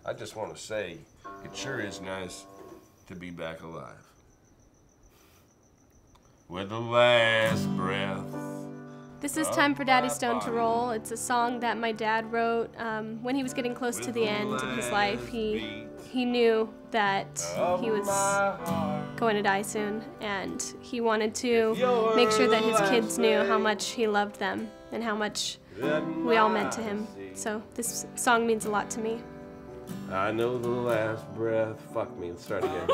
I just want to say, it sure is nice to be back alive. With the last breath. This is Time for Daddy Stone to Roll. It's a song that my dad wrote when he was getting close to the end of his life. He knew that he was going to die soon, and he wanted to make sure that his kids knew how much he loved them and how much we all meant to him. So this song means a lot to me. I know the last breath. Fuck me, let's start again.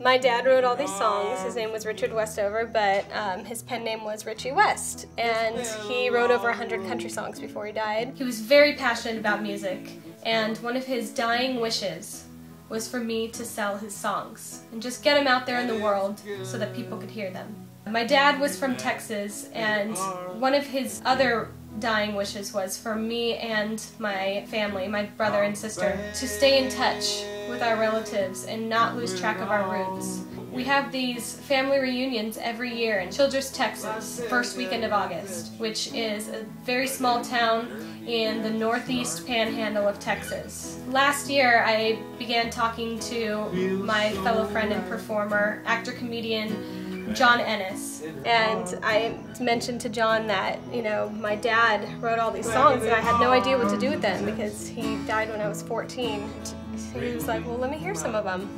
My dad wrote all these songs. His name was Richie Westover, but his pen name was Richie West. And he wrote over 100 country songs before he died. He was very passionate about music, and one of his dying wishes was for me to sell his songs and just get them out there in the world so that people could hear them. My dad was from Texas, and one of his other dying wishes was for me and my family, my brother and sister, to stay in touch with our relatives and not lose track of our roots. We have these family reunions every year in Childress, Texas, first weekend of August, which is a very small town in the northeast panhandle of Texas. Last year I began talking to my fellow friend and performer, actor-comedian John Ennis, and I mentioned to John that, you know, my dad wrote all these songs and I had no idea what to do with them because he died when I was 14. So he was like, well, let me hear some of them.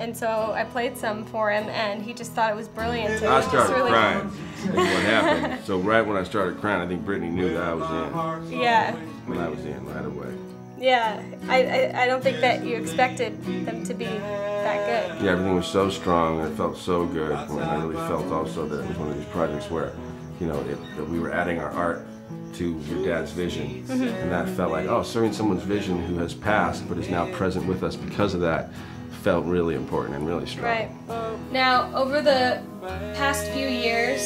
And so I played some for him, and he just thought it was brilliant. I started crying. That's what happened. So right when I started crying, I think Brittney knew that I was in. Yeah. When I was in right away. Yeah, I don't think that you expected them to be that good. Yeah, everything was so strong and it felt so good. And I really felt also that it was one of these projects where, you know, that we were adding our art to your dad's vision. And that felt like, oh, serving someone's vision who has passed but is now present with us because of that felt really important and really strong. Right. Now, over the past few years,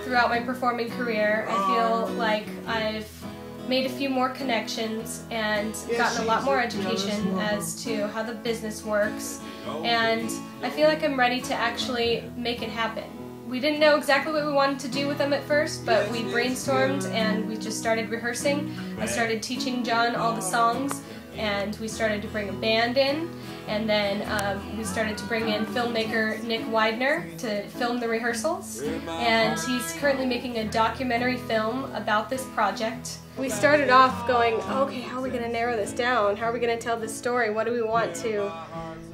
throughout my performing career, I feel like I've made a few more connections and gotten a lot more education as to how the business works, and I feel like I'm ready to actually make it happen. We didn't know exactly what we wanted to do with them at first, but we brainstormed and we just started rehearsing. I started teaching John all the songs, and we started to bring a band in, and then we started to bring in filmmaker Nick Weidner to film the rehearsals, and he's currently making a documentary film about this project. We started off going, okay, how are we going to narrow this down? How are we going to tell this story? What do we want to,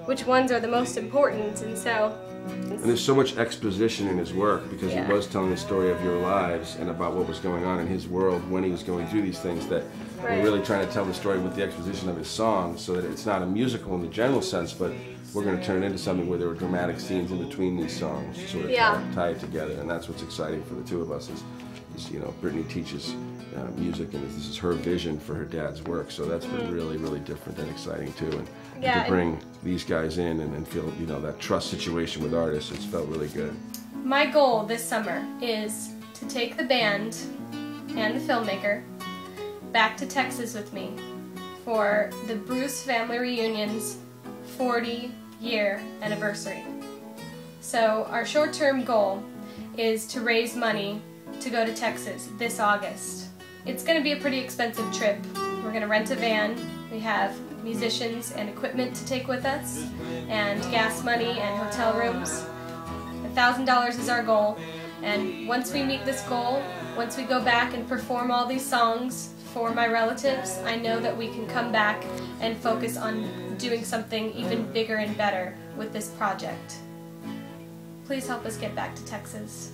which ones are the most important? And so... And there's so much exposition in his work because he was telling the story of your lives and about what was going on in his world when he was going through these things, that we're really trying to tell the story with the exposition of his songs so that it's not a musical in the general sense, but we're going to turn it into something where there are dramatic scenes in between these songs to sort of tie it together. And that's what's exciting for the two of us is you know, Brittney teaches music, and this is her vision for her dad's work, so that's been really, really different and exciting too. And to bring these guys in and feel, you know, that trust situation with artists, it's felt really good. My goal this summer is to take the band and the filmmaker back to Texas with me for the Bruce Family Reunion's 40-year anniversary. So our short-term goal is to raise money to go to Texas this August. It's going to be a pretty expensive trip. We're going to rent a van. We have musicians and equipment to take with us, and gas money and hotel rooms. $1,000 is our goal, and once we meet this goal, once we go back and perform all these songs for my relatives, I know that we can come back and focus on doing something even bigger and better with this project. Please help us get back to Texas.